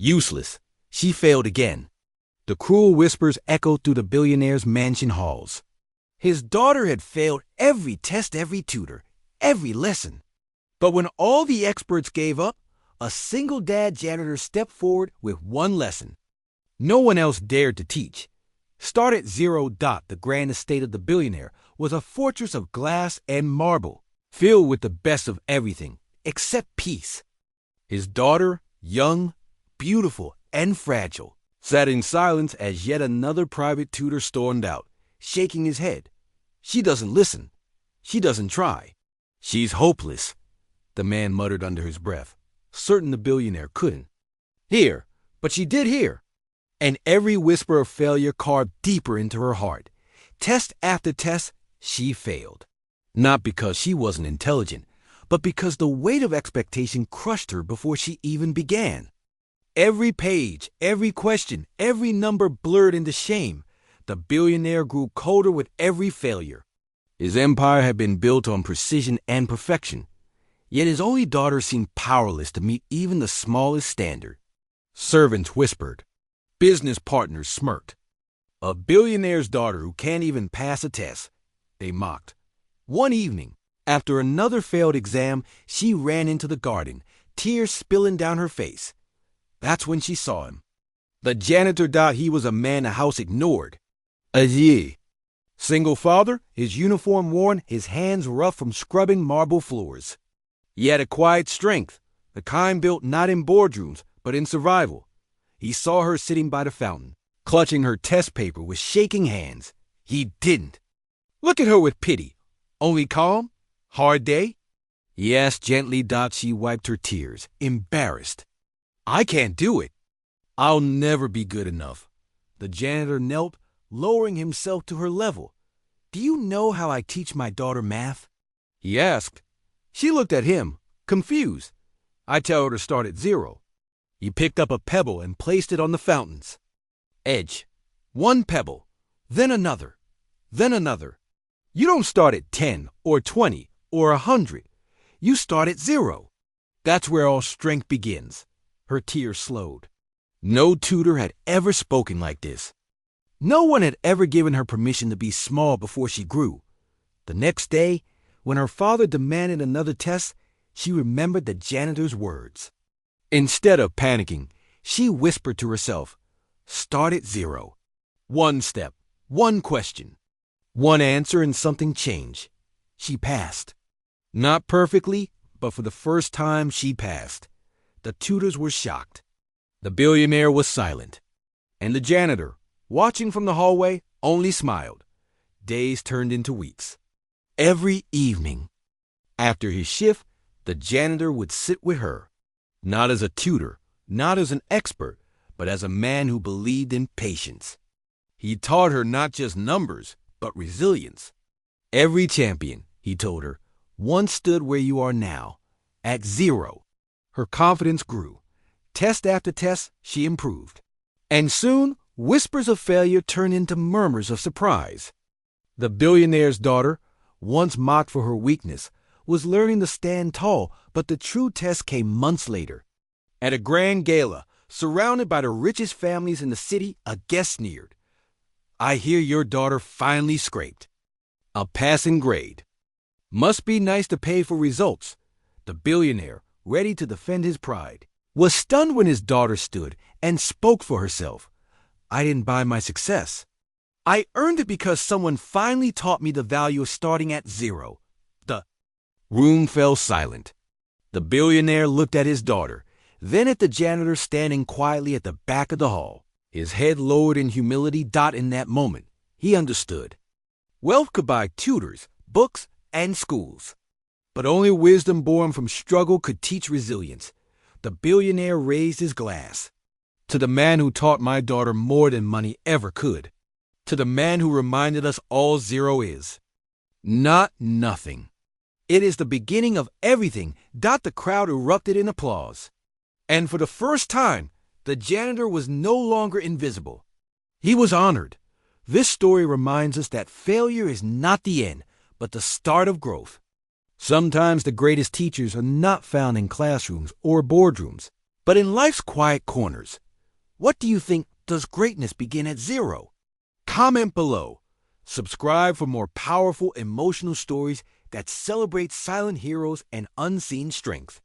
Useless. She failed again. The cruel whispers echoed through the billionaire's mansion halls. His daughter had failed every test, every tutor, every lesson. But when all the experts gave up, a single dad janitor stepped forward with one lesson. No one else dared to teach. Start at zero. The grand estate of the billionaire was a fortress of glass and marble, filled with the best of everything, except peace. His daughter, young, beautiful, and fragile, sat in silence as yet another private tutor stormed out, shaking his head. She doesn't listen. She doesn't try. She's hopeless, the man muttered under his breath, certain the billionaire couldn't hear, but she did hear. And every whisper of failure carved deeper into her heart. Test after test, she failed. Not because she wasn't intelligent, but because the weight of expectation crushed her before she even began. Every page, every question, every number blurred into shame. The billionaire grew colder with every failure. His empire had been built on precision and perfection, yet his only daughter seemed powerless to meet even the smallest standard. Servants whispered. Business partners smirked. A billionaire's daughter who can't even pass a test, they mocked. One evening, after another failed exam, she ran into the garden, tears spilling down her face. That's when she saw him. The janitor. He was a man the house ignored. A single father, his uniform worn, his hands rough from scrubbing marble floors. He had a quiet strength, the kind built not in boardrooms, but in survival. He saw her sitting by the fountain, clutching her test paper with shaking hands. He didn't look at her with pity. Only calm? Hard day? He asked gently. She wiped her tears, embarrassed. I can't do it. I'll never be good enough. The janitor knelt, lowering himself to her level. Do you know how I teach my daughter math? He asked. She looked at him, confused. I tell her to start at zero. He picked up a pebble and placed it on the fountain's edge. One pebble, then another, then another. You don't start at 10 or 20 or 100. You start at zero. That's where all strength begins. Her tears slowed. No tutor had ever spoken like this. No one had ever given her permission to be small before she grew. The next day, when her father demanded another test, she remembered the janitor's words. Instead of panicking, she whispered to herself, start at zero. One step, one question, one answer, and something changed. She passed. Not perfectly, but for the first time she passed. The tutors were shocked. The billionaire was silent. And the janitor, watching from the hallway, only smiled. Days turned into weeks. Every evening, after his shift, the janitor would sit with her. Not as a tutor, not as an expert, but as a man who believed in patience. He taught her not just numbers, but resilience. Every champion, he told her, once stood where you are now, at zero. Her confidence grew. Test after test, she improved. And soon, whispers of failure turned into murmurs of surprise. The billionaire's daughter, once mocked for her weakness, was learning to stand tall, but the true test came months later. At a grand gala, surrounded by the richest families in the city, a guest sneered. I hear your daughter finally scraped a passing grade. Must be nice to pay for results. The billionaire, ready to defend his pride, was stunned when his daughter stood and spoke for herself. I didn't buy my success. I earned it because someone finally taught me the value of starting at zero. The room fell silent. The billionaire looked at his daughter, then at the janitor standing quietly at the back of the hall. His head lowered in humility. In that moment, he understood. Wealth could buy tutors, books, and schools. But only wisdom born from struggle could teach resilience. The billionaire raised his glass. To the man who taught my daughter more than money ever could. To the man who reminded us all zero is not nothing. It is the beginning of everything. The crowd erupted in applause. And for the first time, the janitor was no longer invisible. He was honored. This story reminds us that failure is not the end, but the start of growth. Sometimes the greatest teachers are not found in classrooms or boardrooms. But in life's quiet corners, what do you think does greatness begin at zero? Comment below. Subscribe for more powerful emotional stories that celebrate silent heroes and unseen strength.